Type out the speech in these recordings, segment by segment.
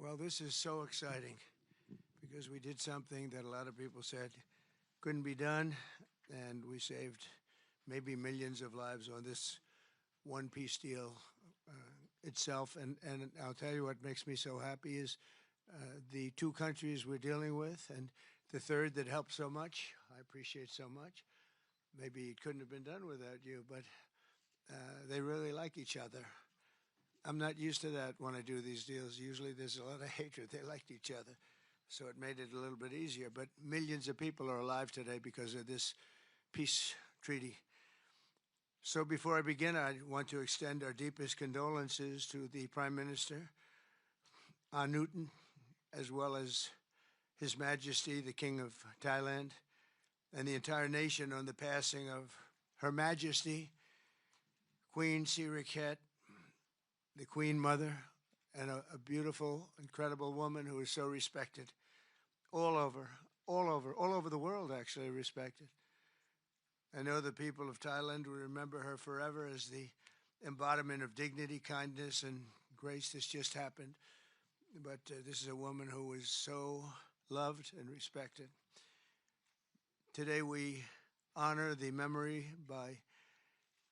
Well, this is so exciting because we did something that a lot of people said couldn't be done, and we saved maybe millions of lives on this one peace deal itself. And I'll tell you what makes me so happy is the two countries we're dealing with, and the third that helped so much. I appreciate so much. Maybe it couldn't have been done without you, but they really like each other. I'm not used to that when I do these deals. Usually there's a lot of hatred. They liked each other, so it made it a little bit easier. But millions of people are alive today because of this peace treaty. So before I begin, I want to extend our deepest condolences to the Prime Minister Anutin, as well as His Majesty, the King of Thailand, and the entire nation on the passing of Her Majesty, Queen Sirikhet, the Queen Mother, and a beautiful, incredible woman who is so respected all over the world, actually respected. I know the people of Thailand will remember her forever as the embodiment of dignity, kindness, and grace. This just happened, but this is a woman who was so loved and respected. Today we honor the memory by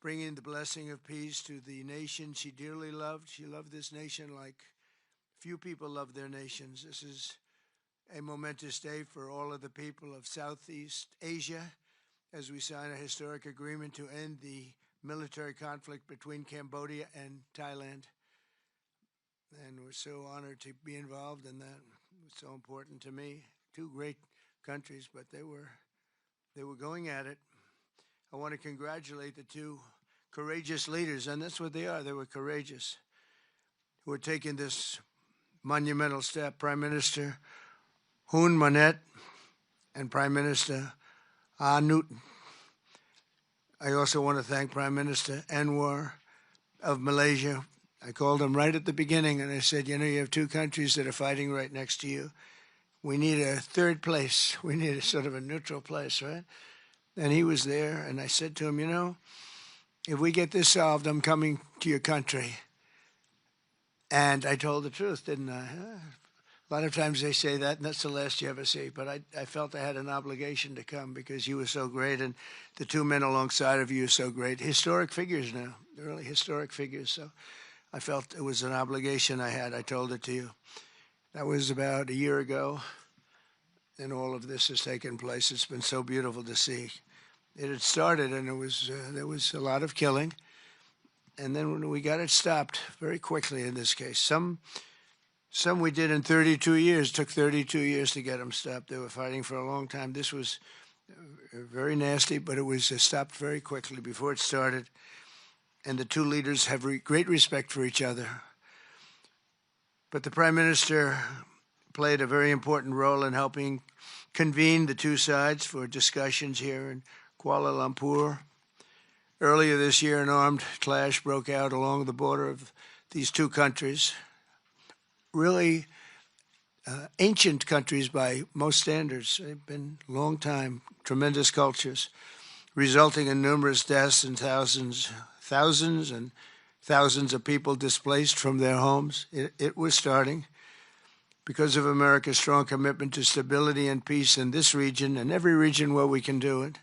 bringing the blessing of peace to the nation she dearly loved. She loved this nation like few people love their nations. This is a momentous day for all of the people of Southeast Asia as we sign a historic agreement to end the military conflict between Cambodia and Thailand. And we're so honored to be involved in that. It's so important to me. Two great countries, but they were going at it. I want to congratulate the two courageous leaders, and that's what they are. They were courageous, who are taking this monumental step. Prime Minister Hun Manet and Prime Minister Anutin. I also want to thank Prime Minister Anwar of Malaysia. I called him right at the beginning, and I said, you know, you have two countries that are fighting right next to you. We need a third place. We need a sort of a neutral place, right? And he was there, and I said to him, you know, if we get this solved, I'm coming to your country. And I told the truth, didn't I? A lot of times they say that, and that's the last you ever see. But I felt I had an obligation to come because you were so great, and the two men alongside of you are so great. Historic figures now. They're really historic figures. So I felt it was an obligation I had. I told it to you. That was about a year ago, and all of this has taken place. It's been so beautiful to see. It had started, and there was a lot of killing, and then when we got it stopped very quickly in this case. Some we did in 32 years. It took 32 years to get them stopped. They were fighting for a long time. This was very nasty, but it was stopped very quickly before it started, and the two leaders have great respect for each other. But the Prime Minister played a very important role in helping convene the two sides for discussions here in Kuala Lumpur. Earlier this year, an armed clash broke out along the border of these two countries, really ancient countries by most standards. They've been a long time, tremendous cultures, resulting in numerous deaths and thousands and thousands of people displaced from their homes. It was starting because of America's strong commitment to stability and peace in this region and every region where we can do it.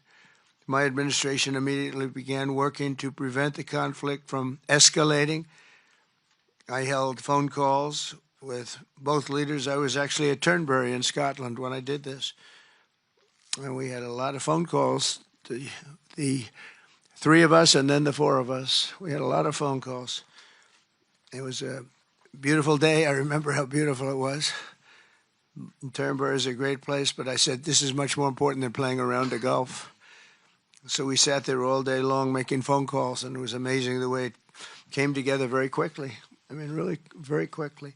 My administration immediately began working to prevent the conflict from escalating. I held phone calls with both leaders. I was actually at Turnberry in Scotland when I did this. And we had a lot of phone calls, the three of us and then the four of us. We had a lot of phone calls. It was a beautiful day. I remember how beautiful it was. Turnberry is a great place, but I said, this is much more important than playing around the Gulf. So we sat there all day long making phone calls, and it was amazing the way it came together very quickly. I mean, really very quickly.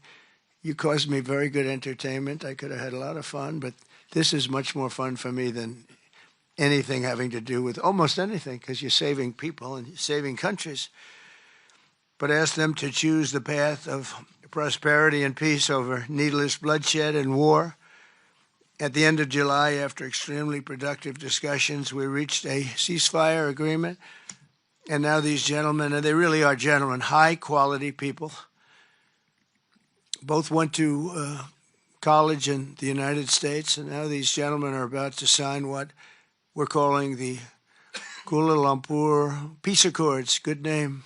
You caused me very good entertainment. I could have had a lot of fun, but this is much more fun for me than anything having to do with almost anything, because you're saving people and you're saving countries. But ask them to choose the path of prosperity and peace over needless bloodshed and war. At the end of July, after extremely productive discussions, we reached a ceasefire agreement. And now these gentlemen, and they really are gentlemen, high-quality people, both went to college in the United States, and now these gentlemen are about to sign what we're calling the Kuala Lumpur Peace Accords. Good name.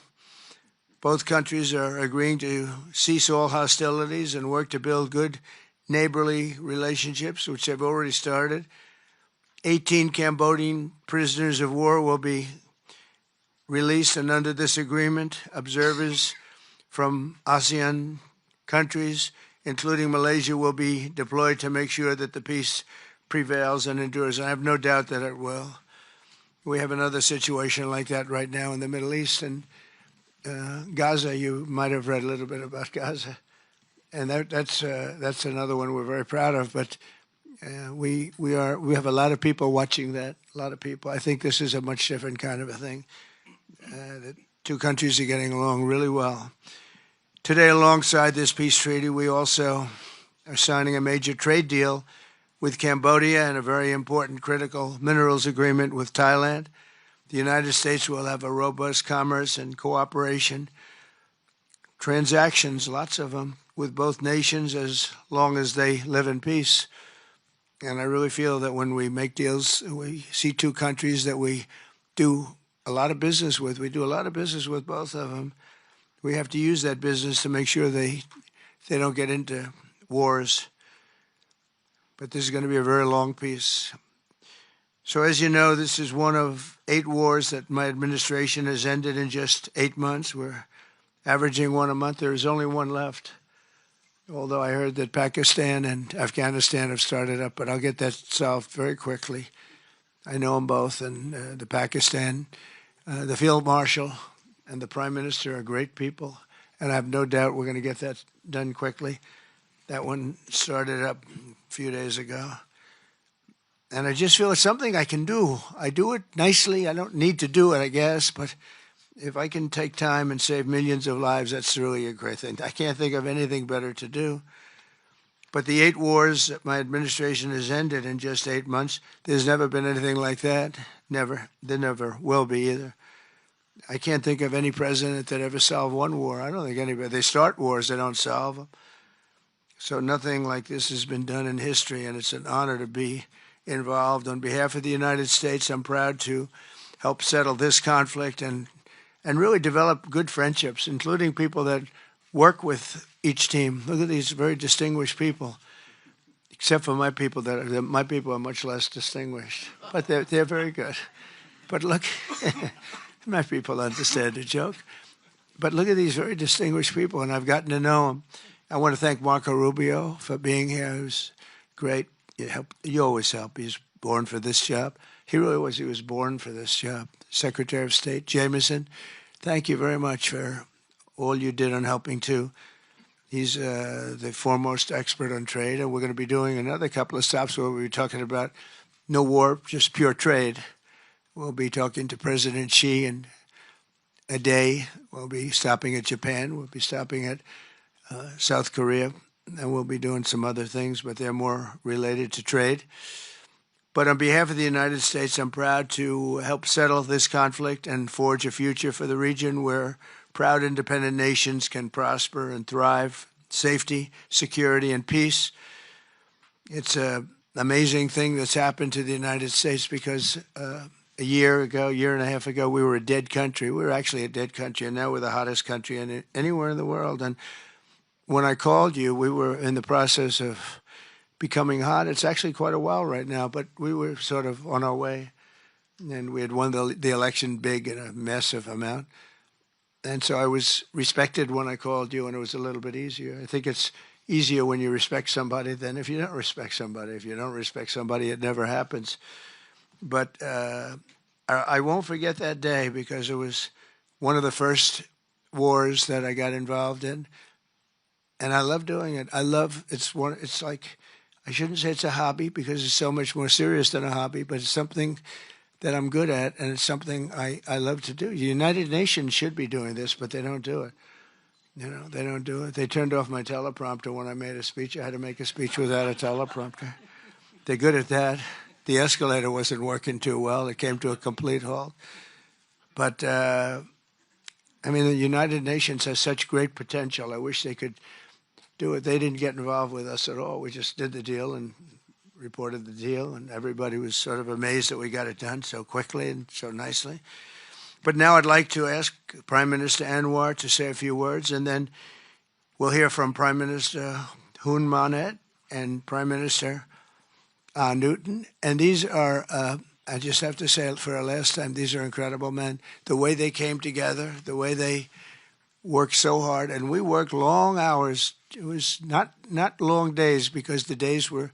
Both countries are agreeing to cease all hostilities and work to build good neighborly relationships, which they've already started. 18 Cambodian prisoners of war will be released, and under this agreement, observers from ASEAN countries, including Malaysia, will be deployed to make sure that the peace prevails and endures. I have no doubt that it will. We have another situation like that right now in the Middle East, and Gaza. You might have read a little bit about Gaza, and that's another one we're very proud of. But we have a lot of people watching that. A lot of people. I think this is a much different kind of a thing. The two countries are getting along really well. Today, alongside this peace treaty, we also are signing a major trade deal with Cambodia and a very important critical minerals agreement with Thailand. The United States will have a robust commerce and cooperation transactions, lots of them, with both nations as long as they live in peace. And I really feel that when we make deals, we see two countries that we do a lot of business with. We do a lot of business with both of them. We have to use that business to make sure they don't get into wars. But this is going to be a very long peace. So as you know, this is one of 8 wars that my administration has ended in just 8 months. We're averaging one a month. There is only one left, although I heard that Pakistan and Afghanistan have started up, but I'll get that solved very quickly. I know them both, and the Pakistan, the Field Marshal and the Prime Minister are great people, and I have no doubt we're going to get that done quickly. That one started up a few days ago. And I just feel it's something I can do. I do it nicely. I don't need to do it, I guess, but if I can take time and save millions of lives, that's really a great thing. I can't think of anything better to do. But the 8 wars that my administration has ended in just 8 months, there's never been anything like that. Never. There never will be either. I can't think of any president that ever solved one war. I don't think anybody. They start wars, they don't solve them. So nothing like this has been done in history, and it's an honor to be involved. On behalf of the United States, I'm proud to help settle this conflict and really develop good friendships, including people that work with each team. Look at these very distinguished people, except for my people. My people are much less distinguished, but they're very good. But look, my people understand the joke. But look at these very distinguished people, and I've gotten to know them. I want to thank Marco Rubio for being here. He was great. You always help. He's born for this job. He really was. He was born for this job. Secretary of State Jameson, thank you very much for all you did on helping too. He's the foremost expert on trade, and we're going to be doing another couple of stops where we'll be talking about no war, just pure trade. We'll be talking to President Xi in a day. We'll be stopping at Japan. We'll be stopping at South Korea. And we'll be doing some other things, but they're more related to trade. But on behalf of the United States, I'm proud to help settle this conflict and forge a future for the region where proud independent nations can prosper and thrive, safety, security, and peace. It's an amazing thing that's happened to the United States because a year and a half ago, we were a dead country. We were actually a dead country, and now we're the hottest country anywhere in the world. And when I called you, we were in the process of becoming hot. It's actually quite a while right now, but we were sort of on our way. And we had won the election big in a massive amount. And so I was respected when I called you, and it was a little bit easier. I think it's easier when you respect somebody than if you don't respect somebody. If you don't respect somebody, it never happens. But I won't forget that day because it was one of the first wars that I got involved in. And I love doing it. It's like, I shouldn't say it's a hobby because it's so much more serious than a hobby, but it's something that I'm good at, and it's something I love to do. The United Nations should be doing this, but they don't do it. They don't do it. They turned off my teleprompter when I made a speech. I had to make a speech without a teleprompter. They're good at that. The escalator wasn't working too well. It came to a complete halt. But, the United Nations has such great potential. I wish they could do it. They didn't get involved with us at all. We just did the deal and reported the deal, and everybody was sort of amazed that we got it done so quickly and so nicely. But now I'd like to ask Prime Minister Anwar to say a few words, and then we'll hear from Prime Minister Hun Manet and Prime Minister Anutin. And these are, I just have to say it for a last time, these are incredible men. The way they came together, the way they worked so hard, and we worked long hours. It was not long days because the days were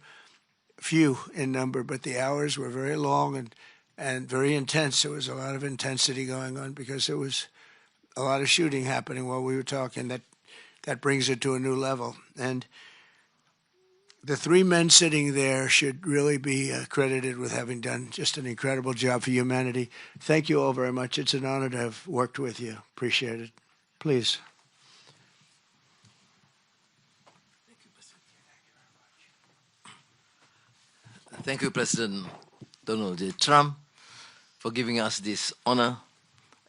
few in number, but the hours were very long and very intense. There was a lot of intensity going on because there was a lot of shooting happening while we were talking. That brings it to a new level. And the three men sitting there should really be credited with having done just an incredible job for humanity. Thank you all very much. It's an honor to have worked with you. Appreciate it. Please. Thank you, President Donald J. Trump, for giving us this honor.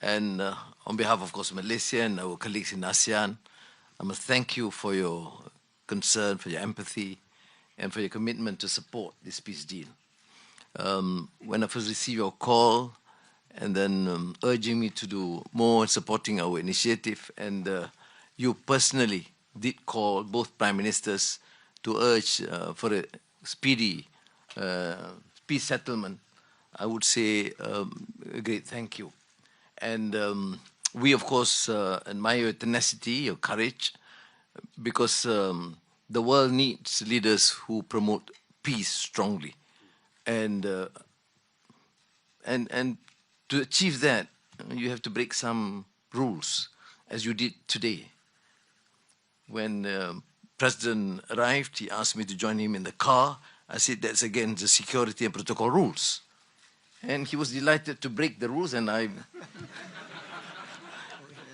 And on behalf, of course, Malaysia and our colleagues in ASEAN, I must thank you for your concern, for your empathy, and for your commitment to support this peace deal. When I first received your call, and then urging me to do more in supporting our initiative, and you personally did call both Prime Ministers to urge for a speedy peace settlement, I would say a great thank you. And we, of course, admire your tenacity, your courage, because the world needs leaders who promote peace strongly. And to achieve that, you have to break some rules, as you did today. When President arrived, he asked me to join him in the car. I said, that's against the security and protocol rules. And he was delighted to break the rules, and I...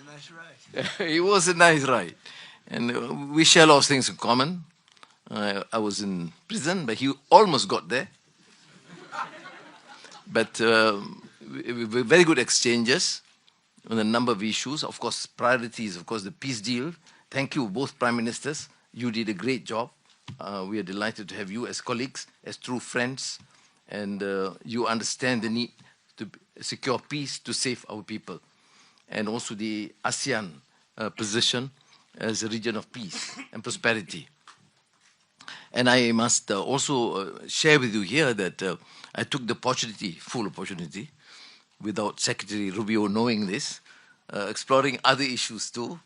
Nice ride. It was a nice ride. And we share a lot of things in common. I was in prison, but he almost got there. But very good exchanges on a number of issues. Of course, priorities, of course, the peace deal. Thank you, both Prime Ministers. You did a great job. We are delighted to have you as colleagues, as true friends, and you understand the need to secure peace to save our people, and also the ASEAN position as a region of peace and prosperity. And I must also share with you here that I took the opportunity, full opportunity, without Secretary Rubio knowing this, exploring other issues too,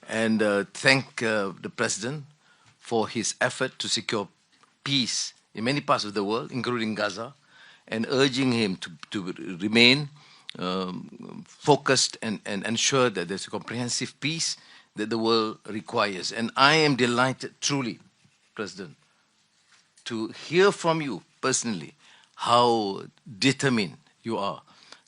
and thank the President for his effort to secure peace in many parts of the world, including Gaza, and urging him to remain focused and ensure that there's a comprehensive peace that the world requires. And I am delighted, truly, President, to hear from you personally how determined you are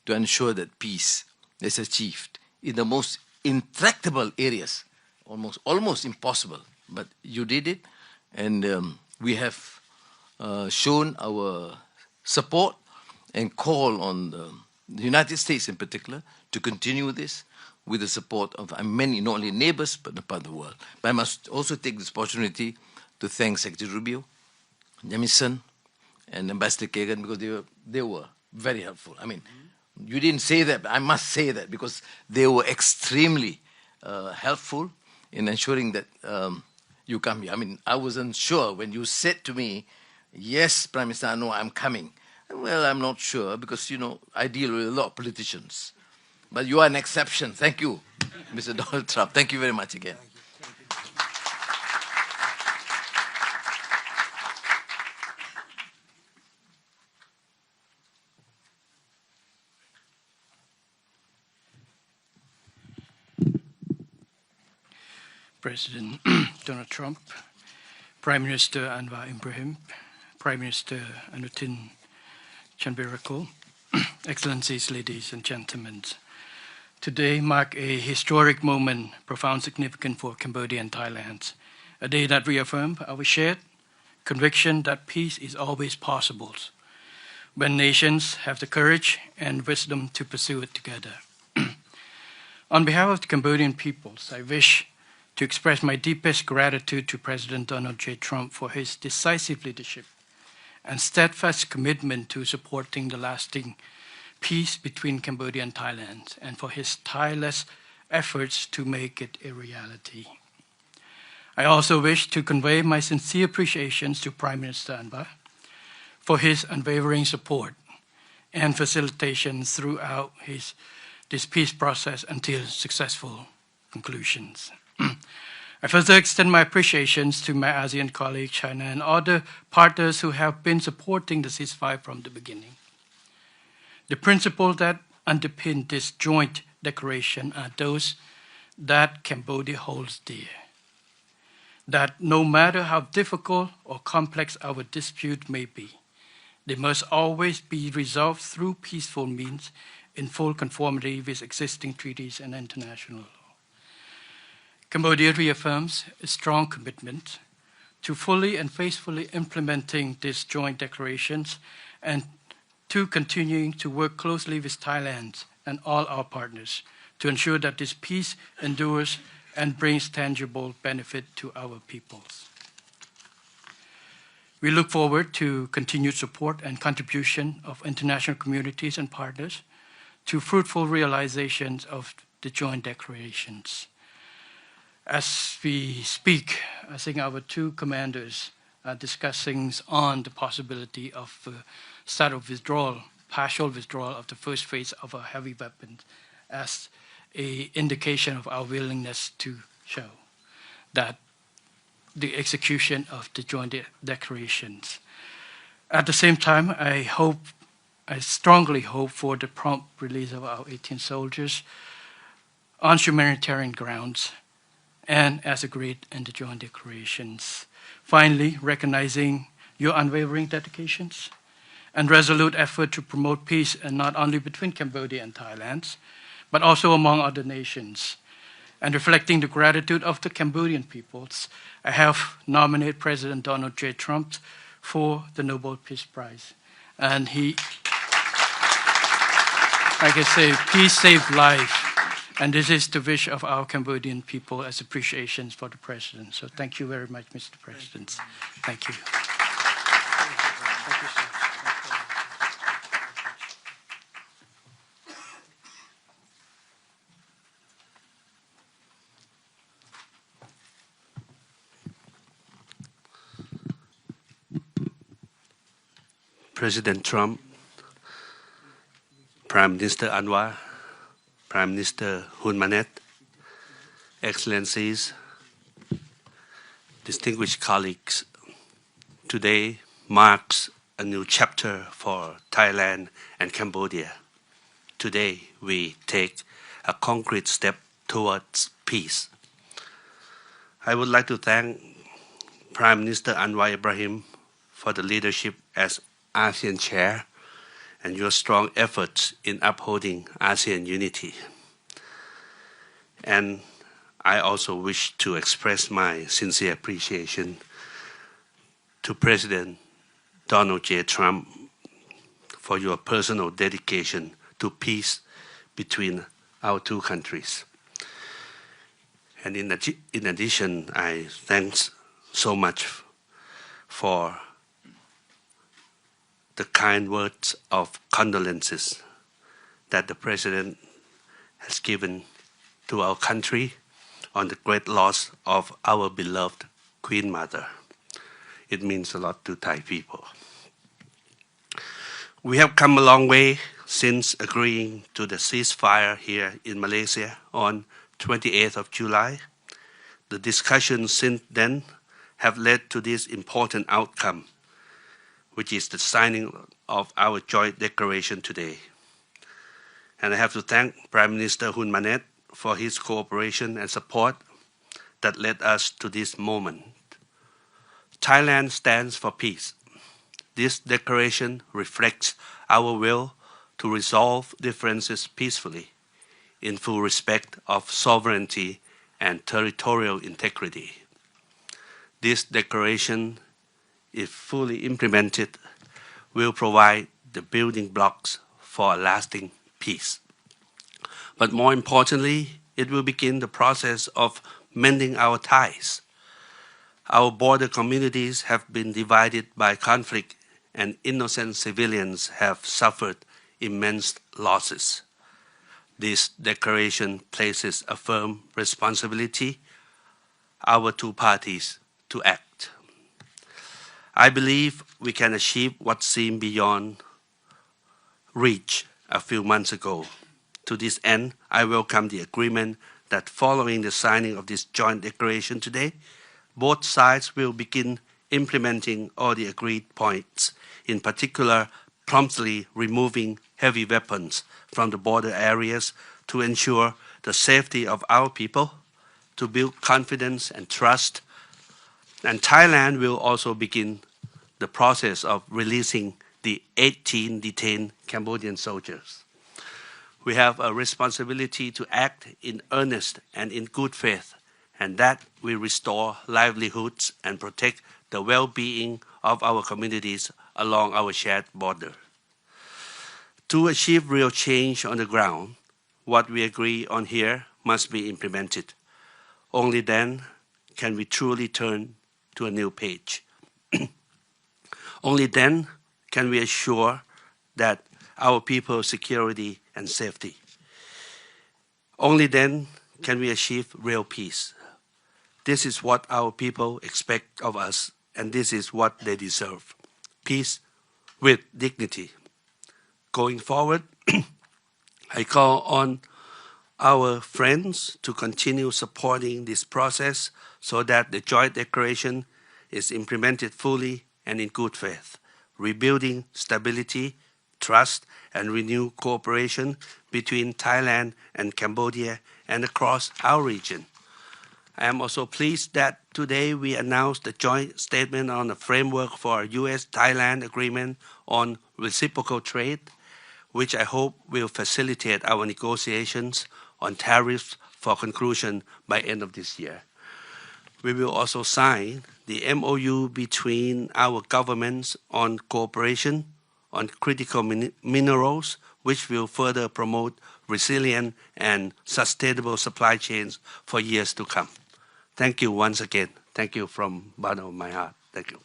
to ensure that peace is achieved in the most intractable areas, almost impossible. But you did it, and we have shown our support and call on the United States in particular to continue this with the support of many, not only neighbors, but the part of the world. But I must also take this opportunity to thank Secretary Rubio, Jamison, and Ambassador Kagan, because they were very helpful. I mean, you didn't say that, but I must say that, because they were extremely helpful in ensuring that you come here. I mean, I wasn't sure when you said to me, yes, Prime Minister Anwar, I'm coming. Well, I'm not sure, because, you know, I deal with a lot of politicians. But you are an exception. Thank you, Mr. Donald Trump. Thank you very much again. President Donald Trump, Prime Minister Anwar Ibrahim, Prime Minister Anutin Charnvirakul, Excellencies, ladies and gentlemen. Today marks a historic moment, profound significance for Cambodia and Thailand, a day that reaffirms our shared conviction that peace is always possible when nations have the courage and wisdom to pursue it together. On behalf of the Cambodian peoples, I wish to to express my deepest gratitude to President Donald J. Trump for his decisive leadership and steadfast commitment to supporting the lasting peace between Cambodia and Thailand, and for his tireless efforts to make it a reality. I also wish to convey my sincere appreciations to Prime Minister Anwar for his unwavering support and facilitation throughout this peace process until successful conclusions. I further extend my appreciations to my ASEAN colleagues, China, and other partners who have been supporting the ceasefire from the beginning. The principles that underpin this joint declaration are those that Cambodia holds dear. That no matter how difficult or complex our dispute may be, they must always be resolved through peaceful means in full conformity with existing treaties and international law. Cambodia reaffirms a strong commitment to fully and faithfully implementing these joint declarations and to continuing to work closely with Thailand and all our partners to ensure that this peace endures and brings tangible benefit to our peoples. We look forward to continued support and contribution of international communities and partners to fruitful realizations of the joint declarations. As we speak, I think our two commanders are discussing on the possibility of start of withdrawal, partial withdrawal of the first phase of our heavy weapons as an indication of our willingness to show that the execution of the joint declarations. At the same time, I strongly hope for the prompt release of our 18 soldiers on humanitarian grounds and as agreed in the joint declarations. Finally, recognizing your unwavering dedications and resolute effort to promote peace, and not only between Cambodia and Thailand, but also among other nations. And reflecting the gratitude of the Cambodian peoples, I have nominated President Donald J. Trump for the Nobel Peace Prize. And he, like I say, peace saved life. And this is the wish of our Cambodian people as appreciation for the President. So thank you very much, Mr. President. Thank you. Thank you, sir. President Trump, Prime Minister Anwar, Prime Minister Hun Manet, Excellencies, distinguished colleagues, today marks a new chapter for Thailand and Cambodia. Today we take a concrete step towards peace. I would like to thank Prime Minister Anwar Ibrahim for the leadership as ASEAN Chair and your strong efforts in upholding ASEAN unity. And I also wish to express my sincere appreciation to President Donald J. Trump for your personal dedication to peace between our two countries. And in addition, I thanks so much for the kind words of condolences that the President has given to our country on the great loss of our beloved Queen Mother. It means a lot to Thai people. We have come a long way since agreeing to the ceasefire here in Malaysia on 28th of July. The discussions since then have led to this important outcome, which is the signing of our joint declaration today. And I have to thank Prime Minister Hun Manet for his cooperation and support that led us to this moment. Thailand stands for peace. This declaration reflects our will to resolve differences peacefully, in full respect of sovereignty and territorial integrity. This declaration, if fully implemented, will provide the building blocks for a lasting peace. But more importantly, it will begin the process of mending our ties. Our border communities have been divided by conflict, and innocent civilians have suffered immense losses. This declaration places a firm responsibility our two parties to act. I believe we can achieve what seemed beyond reach a few months ago. To this end, I welcome the agreement that following the signing of this joint declaration today, both sides will begin implementing all the agreed points, in particular, promptly removing heavy weapons from the border areas to ensure the safety of our people, to build confidence and trust. And Thailand will also begin the process of releasing the 18 detained Cambodian soldiers. We have a responsibility to act in earnest and in good faith, and that we restore livelihoods and protect the well-being of our communities along our shared border. To achieve real change on the ground, what we agree on here must be implemented. Only then can we truly turn to a new page. Only then can we assure that our people's security and safety. Only then can we achieve real peace. This is what our people expect of us, and this is what they deserve. Peace with dignity. Going forward, I call on our friends to continue supporting this process so that the joint declaration is implemented fully and in good faith, rebuilding stability, trust, and renewed cooperation between Thailand and Cambodia and across our region. I am also pleased that today we announced the joint statement on the framework for a U.S.-Thailand agreement on reciprocal trade, which I hope will facilitate our negotiations on tariffs for conclusion by end of this year. We will also sign the MOU between our governments on cooperation on critical minerals, which will further promote resilient and sustainable supply chains for years to come. Thank you once again. Thank you from the bottom of my heart. Thank you.